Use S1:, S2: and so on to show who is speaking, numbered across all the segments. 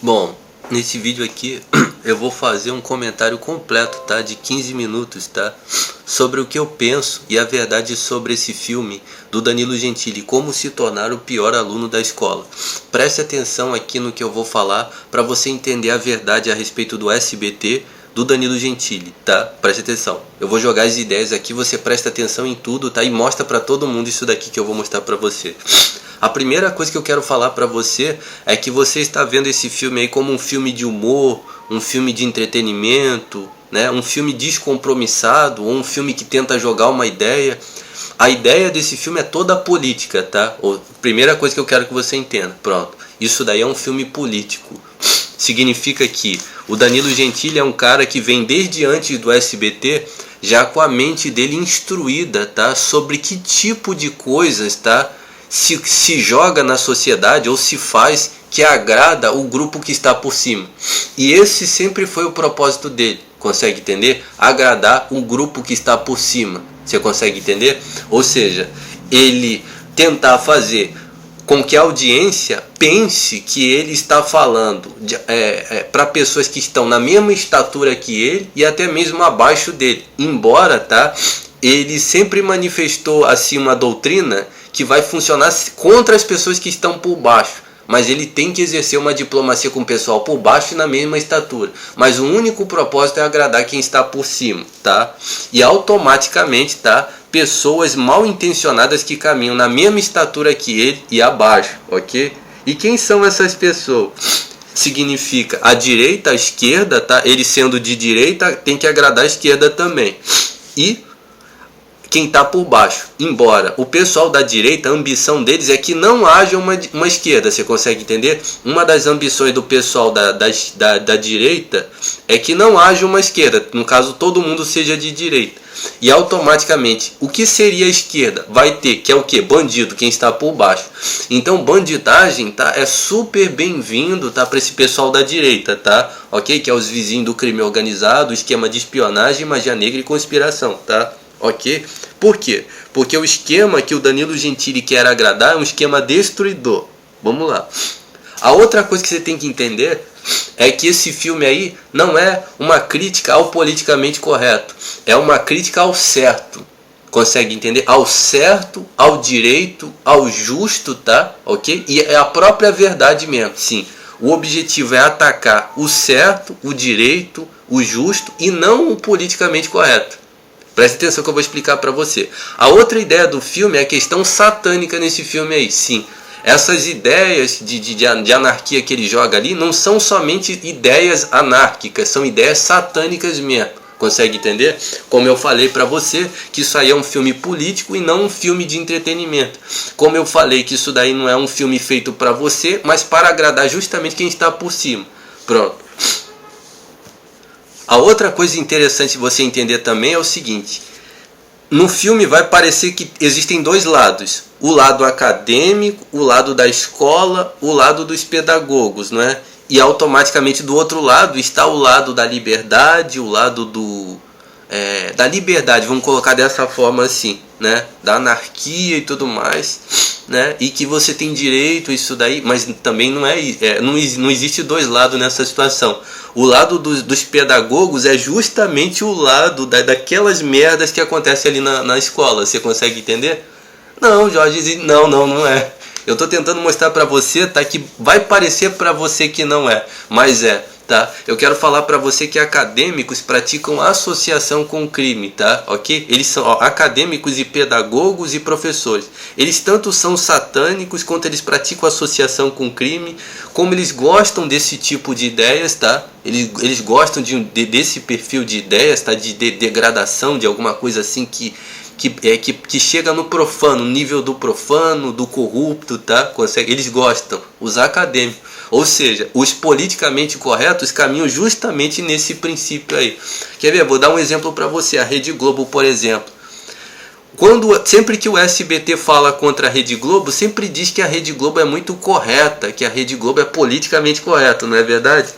S1: Bom, nesse vídeo aqui eu vou fazer um comentário completo, tá? De 15 minutos, tá? Sobre o que eu penso e a verdade sobre esse filme do Danilo Gentili, como se tornar o pior aluno da escola. Preste atenção aqui no que eu vou falar para você entender a verdade a respeito do SBT do Danilo Gentili, tá? Preste atenção. Eu vou jogar as ideias aqui, você presta atenção em tudo, tá? E mostra para todo mundo isso daqui que eu vou mostrar para você. A primeira coisa que eu quero falar para você é que você está vendo esse filme aí como um filme de humor, um filme de entretenimento, né? Um filme descompromissado, ou um filme que tenta jogar uma ideia. A ideia desse filme é toda política, tá? Primeira coisa que eu quero que você entenda. Pronto. Isso daí é um filme político. Significa que o Danilo Gentili é um cara que vem desde antes do SBT, já com a mente dele instruída, tá? Sobre que tipo de coisas, tá? Se joga na sociedade ou se faz que agrada o grupo que está por cima. E esse sempre foi o propósito dele. Consegue entender? Agradar o grupo que está por cima. Você consegue entender? Ou seja, ele tentar fazer com que a audiência pense que ele está falando para pessoas que estão na mesma estatura que ele e até mesmo abaixo dele. Embora, tá, ele sempre manifestou assim uma doutrina que vai funcionar contra as pessoas que estão por baixo. Mas ele tem que exercer uma diplomacia com o pessoal por baixo e na mesma estatura. Mas o único propósito é agradar quem está por cima, tá? E automaticamente, tá? Pessoas mal intencionadas que caminham na mesma estatura que ele e abaixo, ok? E quem são essas pessoas? Significa a direita, a esquerda, tá? Ele sendo de direita tem que agradar a esquerda também. E quem está por baixo. Embora o pessoal da direita, a ambição deles é que não haja uma esquerda. Você consegue entender? Uma das ambições do pessoal da direita é que não haja uma esquerda. No caso, todo mundo seja de direita. E automaticamente, o que seria a esquerda? Vai ter, que é o que? Bandido, quem está por baixo. Então, bandidagem, tá? É super bem-vindo, tá? Para esse pessoal da direita, tá? Ok? Que é os vizinhos do crime organizado, esquema de espionagem, magia negra e conspiração, tá? Ok? Por quê? Porque o esquema que o Danilo Gentili quer agradar é um esquema destruidor. Vamos lá. A outra coisa que você tem que entender é que esse filme aí não é uma crítica ao politicamente correto. É uma crítica ao certo. Consegue entender? Ao certo, ao direito, ao justo, tá? Ok? E é a própria verdade mesmo, sim. O objetivo é atacar o certo, o direito, o justo e não o politicamente correto. Preste atenção que eu vou explicar para você. A outra ideia do filme é a questão satânica nesse filme aí. Sim, essas ideias de anarquia que ele joga ali não são somente ideias anárquicas, são ideias satânicas mesmo. Consegue entender? Como eu falei para você, que isso aí é um filme político e não um filme de entretenimento. Como eu falei que isso daí não é um filme feito para você, mas para agradar justamente quem está por cima. Pronto. A outra coisa interessante você entender também é o seguinte. No filme vai parecer que existem dois lados. O lado acadêmico, o lado da escola, o lado dos pedagogos, não é? E automaticamente do outro lado está o lado da liberdade, o lado da liberdade, vamos colocar dessa forma assim, né? Da anarquia e tudo mais, né? E que você tem direito a isso daí, mas também não existe dois lados nessa situação. O lado dos pedagogos é justamente o lado daquelas merdas que acontecem ali na escola. Você consegue entender? Não, Jorge, não é. Eu estou tentando mostrar para você, tá? Que vai parecer para você que não é, mas é. Tá? Eu quero falar para você que acadêmicos praticam associação com o crime, tá? Ok? Eles são acadêmicos e pedagogos e professores. Eles tanto são satânicos quanto eles praticam associação com o crime, como eles gostam desse tipo de ideias, tá? Eles gostam desse perfil de ideias, tá? De degradação, de alguma coisa assim que chega no profano, no nível do profano, do corrupto, tá? Eles gostam, os acadêmicos. Ou seja, os politicamente corretos caminham justamente nesse princípio aí. Quer ver? Vou dar um exemplo para você. A Rede Globo, por exemplo. Sempre que o SBT fala contra a Rede Globo, sempre diz que a Rede Globo é muito correta, que a Rede Globo é politicamente correta, não é verdade?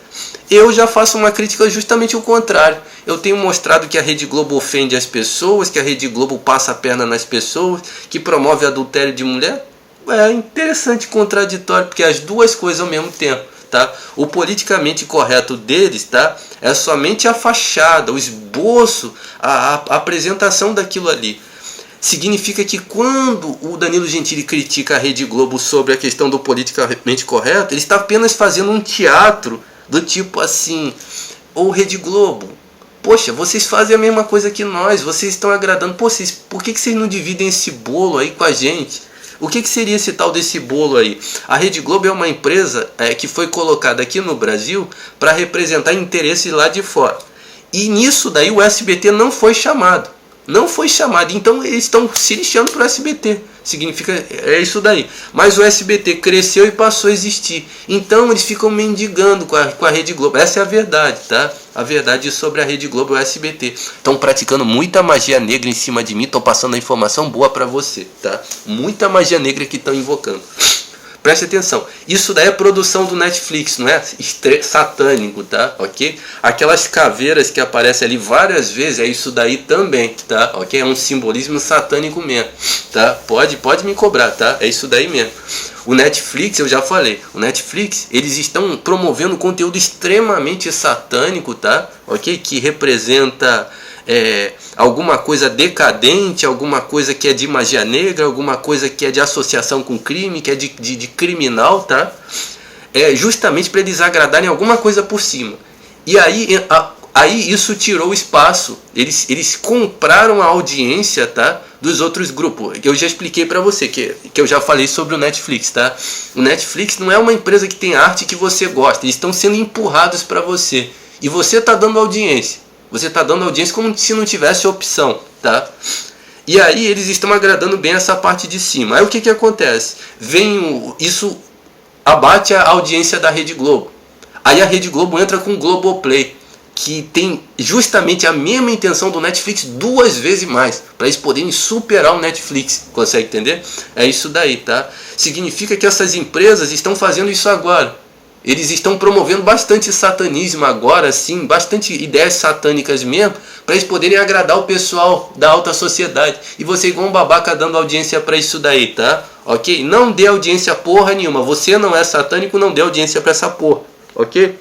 S1: Eu já faço uma crítica justamente o contrário. Eu tenho mostrado que a Rede Globo ofende as pessoas, que a Rede Globo passa a perna nas pessoas, que promove adultério de mulher. É interessante, contraditório, porque as duas coisas ao mesmo tempo. tá? O politicamente correto deles, tá? É somente a fachada, o esboço, a apresentação daquilo ali. Significa que quando o Danilo Gentili critica a Rede Globo sobre a questão do politicamente correto, ele está apenas fazendo um teatro do tipo assim: ô Rede Globo, poxa, vocês fazem a mesma coisa que nós, vocês estão agradando, pô, por que vocês não dividem esse bolo aí com a gente? O que seria esse tal desse bolo aí? A Rede Globo é uma empresa que foi colocada aqui no Brasil para representar interesses lá de fora. E nisso daí o SBT não foi chamado. Não foi chamado, então eles estão se lixando para o SBT. Significa, é isso daí. Mas o SBT cresceu e passou a existir. Então eles ficam mendigando com a Rede Globo. Essa é a verdade, tá? A verdade sobre a Rede Globo e o SBT. Estão praticando muita magia negra em cima de mim. Estão passando a informação boa para você, tá? Muita magia negra que estão invocando. Preste atenção, isso daí é produção do Netflix, não é satânico, tá? Ok? Aquelas caveiras que aparecem ali várias vezes, é isso daí também, tá? Ok? É um simbolismo satânico mesmo, tá? Pode me cobrar, tá? É isso daí mesmo. O Netflix, eu já falei, o Netflix, eles estão promovendo conteúdo extremamente satânico, tá? Ok? Que representa alguma coisa decadente, alguma coisa que é de magia negra, alguma coisa que é de associação com crime, que é de criminal, tá? Justamente para eles agradarem alguma coisa por cima. E aí isso tirou o espaço. Eles compraram a audiência, tá? Dos outros grupos. Eu já expliquei para você, que eu já falei sobre o Netflix, tá? O Netflix não é uma empresa que tem arte que você gosta. Eles estão sendo empurrados para você. E você está dando audiência. Você está dando audiência como se não tivesse opção, tá? E aí eles estão agradando bem essa parte de cima. Aí o que acontece? Isso abate a audiência da Rede Globo. Aí a Rede Globo entra com o Globoplay, que tem justamente a mesma intenção do Netflix 2 vezes mais, para eles poderem superar o Netflix. Consegue entender? É isso daí, tá? Significa que essas empresas estão fazendo isso agora. Eles estão promovendo bastante satanismo agora, sim, bastante ideias satânicas mesmo, para eles poderem agradar o pessoal da alta sociedade. E você igual um babaca dando audiência para isso daí, tá? Ok? Não dê audiência porra nenhuma. Você não é satânico, não dê audiência para essa porra. Ok?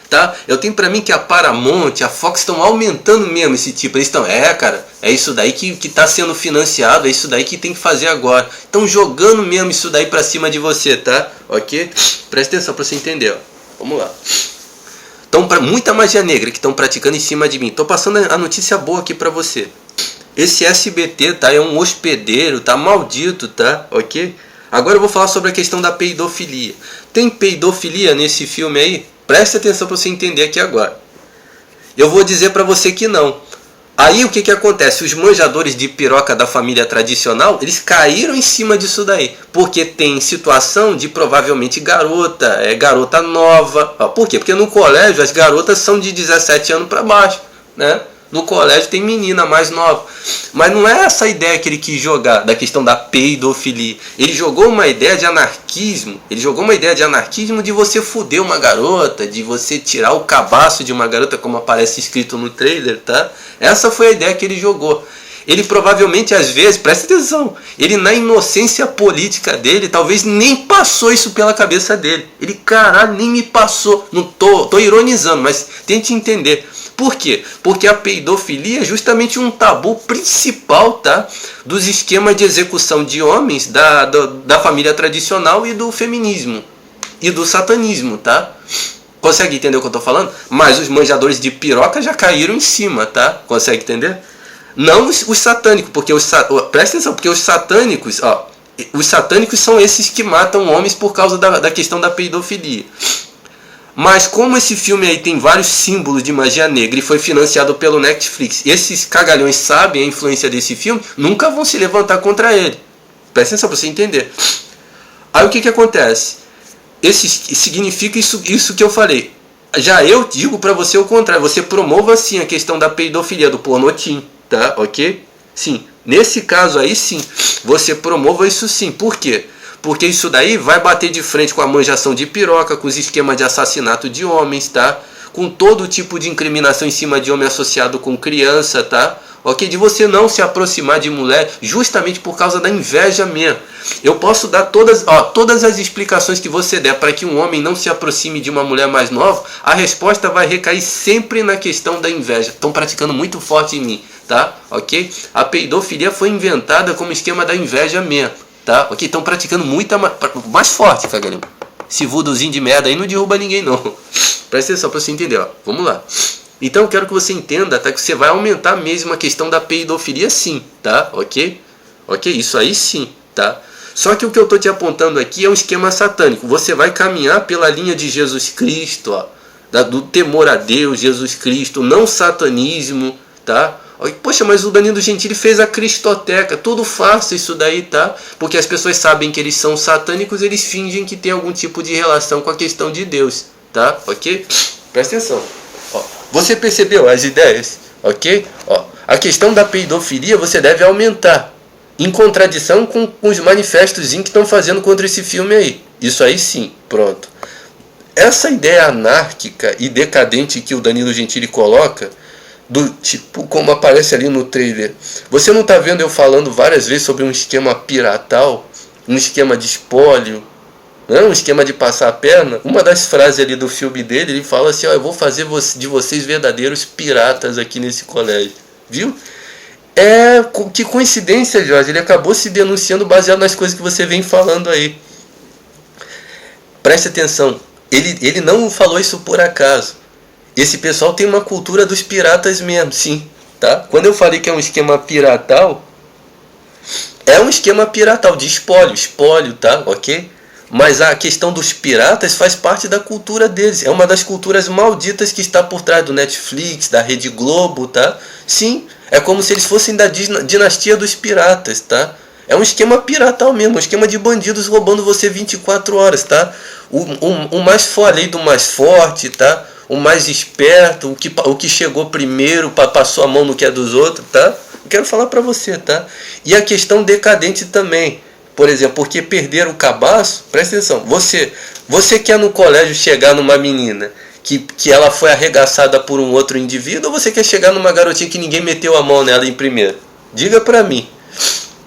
S1: Tá? Eu tenho pra mim que a Paramount, a Fox estão aumentando mesmo esse tipo. Eles estão, cara, é isso daí que tá sendo financiado, é isso daí que tem que fazer agora. Estão jogando mesmo isso daí pra cima de você, tá? Ok? Presta atenção pra você entender, ó. Vamos lá. Então, muita magia negra que estão praticando em cima de mim. Tô passando a notícia boa aqui pra você. Esse SBT, tá? É um hospedeiro, tá? Maldito, tá? Ok? Agora eu vou falar sobre a questão da peidofilia. Tem peidofilia nesse filme aí? Preste atenção para você entender aqui agora. Eu vou dizer para você que não. Aí o que acontece? Os manjadores de piroca da família tradicional, eles caíram em cima disso daí. Porque tem situação de provavelmente garota nova. Por quê? Porque no colégio as garotas são de 17 anos para baixo, né? No colégio tem menina mais nova. Mas não é essa a ideia que ele quis jogar, da questão da peidofilia. Ele jogou uma ideia de anarquismo. Ele jogou uma ideia de anarquismo de você fuder uma garota, de você tirar o cabaço de uma garota, como aparece escrito no trailer, tá? Essa foi a ideia que ele jogou. Ele provavelmente, às vezes, presta atenção, ele na inocência política dele, talvez nem passou isso pela cabeça dele. Ele, caralho, nem me passou. Não tô ironizando, mas tente entender. Por quê? Porque a peidofilia é justamente um tabu principal, tá? Dos esquemas de execução de homens da família tradicional e do feminismo. E do satanismo, tá? Consegue entender o que eu tô falando? Mas os manjadores de piroca já caíram em cima, tá? Consegue entender? Não os satânicos, porque presta atenção, porque os satânicos são esses que matam homens por causa da questão da peidofilia. Mas como esse filme aí tem vários símbolos de magia negra e foi financiado pelo Netflix, esses cagalhões sabem a influência desse filme, nunca vão se levantar contra ele. Presta atenção para você entender. Aí o que acontece? Significa isso que eu falei. Já eu digo para você o contrário. Você promova sim a questão da peidofilia, do pornotim, tá? Ok? Sim. Nesse caso aí sim, você promova isso sim. Por quê? Porque isso daí vai bater de frente com a manjação de piroca, com os esquemas de assassinato de homens, tá? Com todo tipo de incriminação em cima de homem associado com criança, tá? ok? De você não se aproximar de mulher justamente por causa da inveja mesmo. Eu posso dar todas as explicações que você der para que um homem não se aproxime de uma mulher mais nova, a resposta vai recair sempre na questão da inveja. Estão praticando muito forte em mim, tá? Ok? A peidofilia foi inventada como esquema da inveja mesmo, tá? Ok? Estão praticando muito mais forte, cagalhão. Esse vuduzinho de merda aí não derruba ninguém não. Presta atenção para você entender, ó. Vamos lá. Então eu quero que você entenda, tá? Que você vai aumentar mesmo a questão da peidofilia sim, tá? Ok? Ok? Isso aí sim, tá? Só que o que eu estou te apontando aqui é um esquema satânico. Você vai caminhar pela linha de Jesus Cristo, ó, do temor a Deus, Jesus Cristo, não satanismo, tá? Poxa, mas o Danilo Gentili fez a Cristoteca. Tudo faça isso daí, tá? Porque as pessoas sabem que eles são satânicos, eles fingem que tem algum tipo de relação com a questão de Deus, tá? Ok? Presta atenção. Ó, você percebeu as ideias? Ok? Ó, a questão da peidofilia você deve aumentar, em contradição com os manifestos que estão fazendo contra esse filme aí. Isso aí sim, pronto. Essa ideia anárquica e decadente que o Danilo Gentili coloca, do tipo como aparece ali no trailer, você não está vendo eu falando várias vezes sobre um esquema piratal, um esquema de espólio, um esquema de passar a perna? Uma das frases ali do filme dele, ele fala assim, ó, eu vou fazer de vocês verdadeiros piratas aqui nesse colégio, viu? Que coincidência, Jorge, ele acabou se denunciando baseado nas coisas que você vem falando aí. Preste atenção, ele não falou isso por acaso. Esse pessoal tem uma cultura dos piratas mesmo, sim, tá? Quando eu falei que é um esquema piratal, é um esquema piratal de espólio, tá? Ok? Mas a questão dos piratas faz parte da cultura deles. É uma das culturas malditas que está por trás do Netflix, da Rede Globo, tá? Sim, é como se eles fossem da dinastia dos piratas, tá? É um esquema piratal mesmo, um esquema de bandidos roubando você 24 horas, tá? O mais forte, do mais forte, tá? O mais esperto, o que chegou primeiro, passou a mão no que é dos outros, tá? Eu quero falar pra você, tá? E a questão decadente também. Por exemplo, porque perderam o cabaço, presta atenção, você quer no colégio chegar numa menina que ela foi arregaçada por um outro indivíduo, ou você quer chegar numa garotinha que ninguém meteu a mão nela em primeiro? Diga pra mim.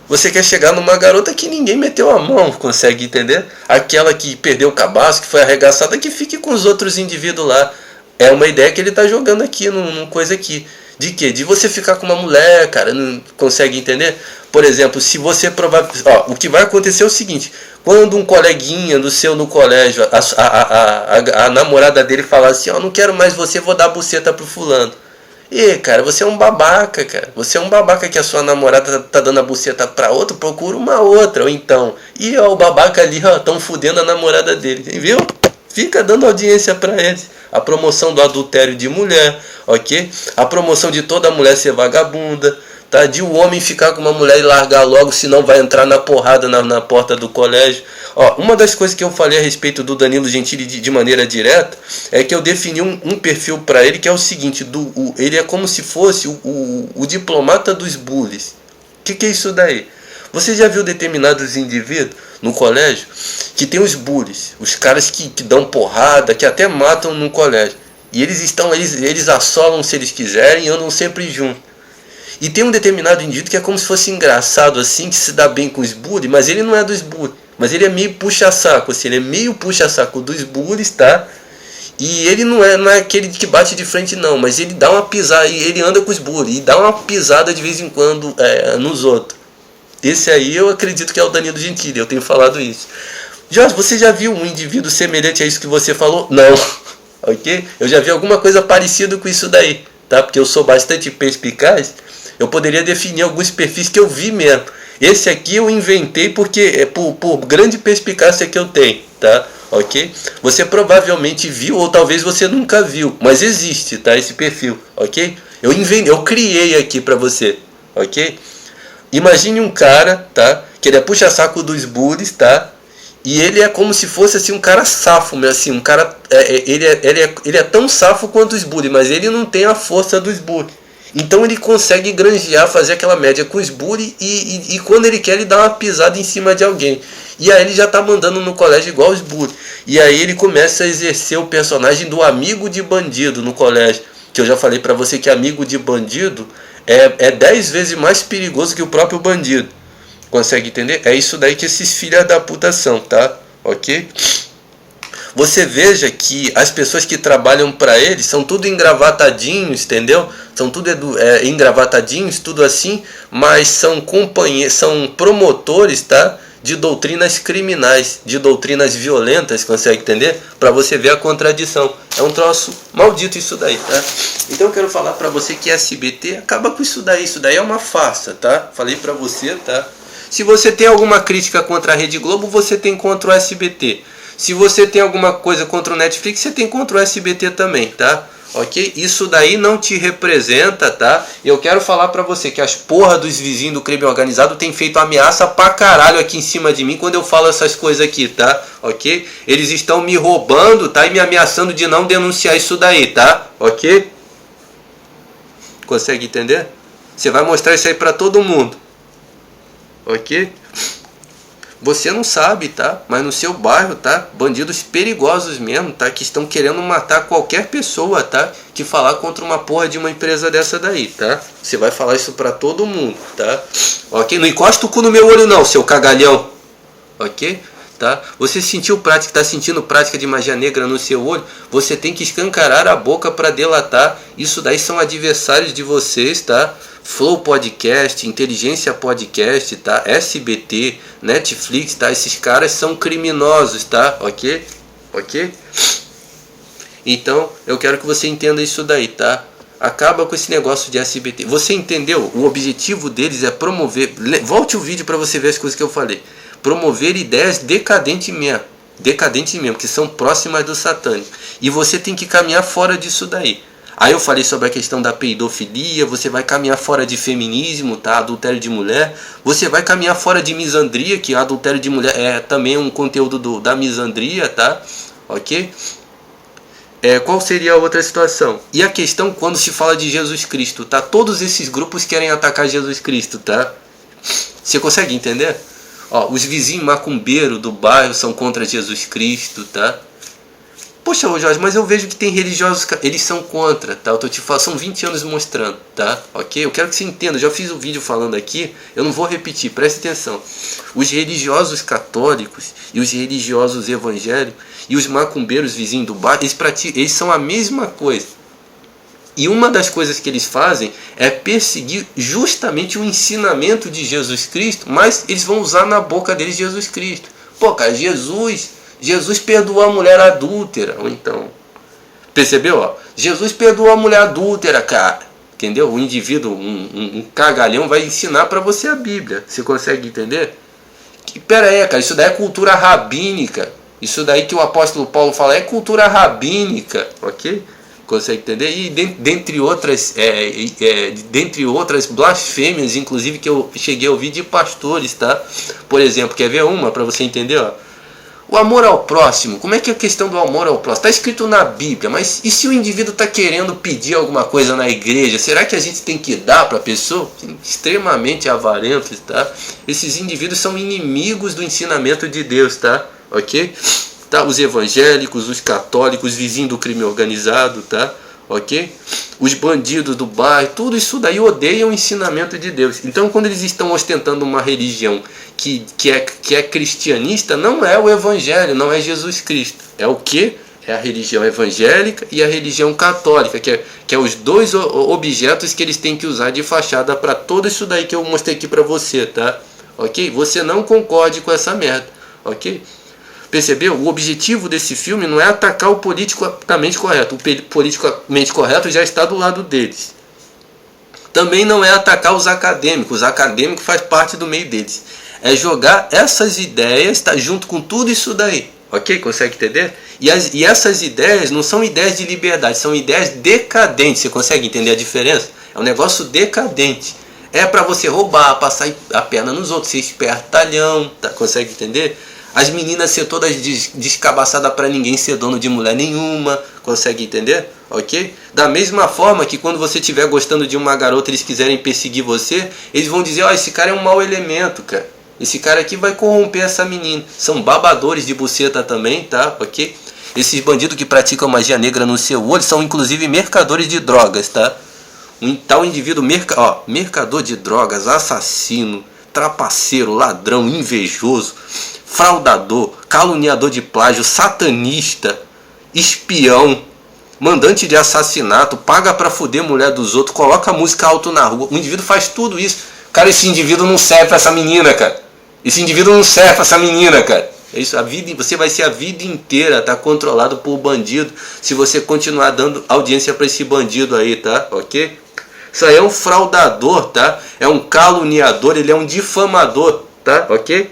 S1: Você quer chegar numa garota que ninguém meteu a mão, consegue entender? Aquela que perdeu o cabaço, que foi arregaçada, que fique com os outros indivíduos lá. É uma ideia que ele tá jogando aqui, numa coisa aqui. De quê? De você ficar com uma mulher, cara, não consegue entender? Por exemplo, se você provar... o que vai acontecer é o seguinte, quando um coleguinha do seu no colégio, a namorada dele falar assim, não quero mais você, vou dar buceta pro fulano. E, cara, você é um babaca, cara. Você é um babaca que a sua namorada tá dando a buceta pra outro, procura uma outra. Ou então, o babaca ali, tão fudendo a namorada dele, viu? Fica dando audiência pra eles. A promoção do adultério de mulher, ok? A promoção de toda mulher ser vagabunda, tá? De o homem ficar com uma mulher e largar logo, senão vai entrar na porrada na porta do colégio. Uma das coisas que eu falei a respeito do Danilo Gentili de maneira direta é que eu defini um perfil para ele que é o seguinte, ele é como se fosse o diplomata dos bullies. O que é isso daí? Você já viu determinados indivíduos no colégio que tem os bullies, os caras que dão porrada, que até matam no colégio. E eles assolam se eles quiserem e andam sempre juntos. E tem um determinado indivíduo que é como se fosse engraçado assim, que se dá bem com os bullies, mas ele não é dos bullies. Mas ele é meio puxa-saco, assim, ele é meio puxa-saco dos bullies, tá? E ele não é aquele que bate de frente não, mas ele dá uma pisada, ele anda com os bullies, e dá uma pisada de vez em quando nos outros. Esse aí eu acredito que é o Danilo Gentili, eu tenho falado isso. Jorge, você já viu um indivíduo semelhante a isso que você falou? Não, ok? Eu já vi alguma coisa parecida com isso daí, tá? Porque eu sou bastante perspicaz, eu poderia definir alguns perfis que eu vi mesmo. Esse aqui eu inventei porque é por grande perspicácia que eu tenho, tá? Ok? Você provavelmente viu ou talvez você nunca viu, mas existe, tá? Esse perfil, ok? Eu criei aqui pra você, ok? Imagine um cara, tá? Que ele é puxa-saco dos bullies, tá? E ele é como se fosse assim um cara safo, assim, um cara ele é tão safo quanto os bullies, mas ele não tem a força dos bullies. Então ele consegue granjear, fazer aquela média com os bullies e quando ele quer ele dá uma pisada em cima de alguém. E aí ele já tá mandando no colégio igual os bullies. E aí ele começa a exercer o personagem do amigo de bandido no colégio. Que eu já falei pra você que amigo de bandido é 10 vezes mais perigoso que o próprio bandido. Consegue entender? É isso daí que esses filhos da puta são, tá? Ok? Você veja que as pessoas que trabalham para eles são tudo engravatadinhos, entendeu? São tudo engravatadinhos, tudo assim, mas são são promotores, tá? De doutrinas criminais, de doutrinas violentas, consegue entender? Para você ver a contradição. É um troço maldito isso daí, tá? Então eu quero falar para você que SBT acaba com isso daí é uma farsa, tá? Falei para você, tá? Se você tem alguma crítica contra a Rede Globo, você tem contra o SBT. Se você tem alguma coisa contra o Netflix, você tem contra o SBT também, tá? Ok? Isso daí não te representa, tá? Eu quero falar pra você que as porra dos vizinhos do crime organizado tem feito ameaça pra caralho aqui em cima de mim quando eu falo essas coisas aqui, tá? Ok? Eles estão me roubando, tá? E me ameaçando de não denunciar isso daí, tá? Ok? Consegue entender? Você vai mostrar isso aí pra todo mundo. Ok? Você não sabe, tá? Mas no seu bairro, tá? Bandidos perigosos mesmo, tá? Que estão querendo matar qualquer pessoa, tá? Que falar contra uma porra de uma empresa dessa daí, tá? Você vai falar isso pra todo mundo, tá? Ok? Não encosta o cu no meu olho não, seu cagalhão. Ok? Tá? Você tá sentindo prática de magia negra no seu olho? Você tem que escancarar a boca pra delatar. Isso daí são adversários de vocês, tá? Flow Podcast, Inteligência Podcast, tá? SBT, Netflix, tá? Esses caras são criminosos, tá? Ok? Ok? Então, eu quero que você entenda isso daí, tá? Acaba com esse negócio de SBT. Você entendeu? O objetivo deles é promover... Volte o vídeo para você ver as coisas que eu falei. Promover ideias decadentes mesmo, que são próximas do satânico. E você tem que caminhar fora disso daí. Aí eu falei sobre a questão da peidofilia, você vai caminhar fora de feminismo, tá? Adultério de mulher. Você vai caminhar fora de misandria, que adultério de mulher é também um conteúdo da misandria, tá? Ok? Qual seria a outra situação? E a questão quando se fala de Jesus Cristo, tá? Todos esses grupos querem atacar Jesus Cristo, tá? Você consegue entender? Ó, os vizinhos macumbeiros do bairro são contra Jesus Cristo, tá? Poxa, Jorge, mas eu vejo que tem religiosos, eles são contra, tá? Eu tô te falando, são 20 anos mostrando, tá? Ok? Eu quero que você entenda, eu já fiz um vídeo falando aqui, eu não vou repetir, preste atenção. Os religiosos católicos e os religiosos evangélicos e os macumbeiros vizinhos do bairro, eles são a mesma coisa. E uma das coisas que eles fazem é perseguir justamente o ensinamento de Jesus Cristo, mas eles vão usar na boca deles Jesus Cristo. Pô, cara, Jesus perdoou a mulher adúltera, ou então, percebeu? Ó? Jesus perdoou a mulher adúltera, cara, entendeu? O indivíduo, um cagalhão vai ensinar para você a Bíblia, você consegue entender? Pera aí, cara, isso daí é cultura rabínica, isso daí que o apóstolo Paulo fala é cultura rabínica, ok? Consegue entender? E dentre outras blasfêmias, inclusive, que eu cheguei a ouvir de pastores, tá? Por exemplo, quer ver uma para você entender, ó? O amor ao próximo, como é que é a questão do amor ao próximo? Está escrito na Bíblia, mas e se o indivíduo está querendo pedir alguma coisa na igreja? Será que a gente tem que dar para a pessoa? Extremamente avarentos, tá? Esses indivíduos são inimigos do ensinamento de Deus, tá? Ok? Tá? Os evangélicos, os católicos, os vizinhos do crime organizado, tá? Ok? Os bandidos do bairro, tudo isso daí odeiam o ensinamento de Deus. Então, quando eles estão ostentando uma religião que é cristianista, não é o evangelho, não é Jesus Cristo. É o que? É a religião evangélica e a religião católica, que é os dois objetos que eles têm que usar de fachada para tudo isso daí que eu mostrei aqui para você, tá? Ok? Você não concorde com essa merda, ok? Percebeu? O objetivo desse filme não é atacar o politicamente correto. O politicamente correto já está do lado deles. Também não é atacar os acadêmicos. Os acadêmicos faz parte do meio deles. É jogar essas ideias, tá, junto com tudo isso daí. Ok? Consegue entender? E essas ideias não são ideias de liberdade, são ideias decadentes. Você consegue entender a diferença? É um negócio decadente. É para você roubar, passar a perna nos outros, ser espertalhão. Tá? Consegue entender? As meninas ser todas descabaçadas para ninguém ser dono de mulher nenhuma. Consegue entender? Ok? Da mesma forma que quando você estiver gostando de uma garota e eles quiserem perseguir você, eles vão dizer, ó, esse cara é um mau elemento, cara. Esse cara aqui vai corromper essa menina. São babadores de buceta também, tá? Ok? Esses bandidos que praticam magia negra no seu olho são inclusive mercadores de drogas, tá? Um tal indivíduo mercador de drogas, assassino, trapaceiro, ladrão, invejoso, fraudador, caluniador de plágio, satanista, espião, mandante de assassinato, paga pra fuder mulher dos outros, coloca música alto na rua. O indivíduo faz tudo isso. Cara, esse indivíduo não serve pra essa menina, cara. Esse indivíduo não serve pra essa menina, cara. É isso, você vai ser a vida inteira controlado por bandido se você continuar dando audiência pra esse bandido aí, tá? Ok? Isso aí é um fraudador, tá? É um caluniador, ele é um difamador, tá? Ok?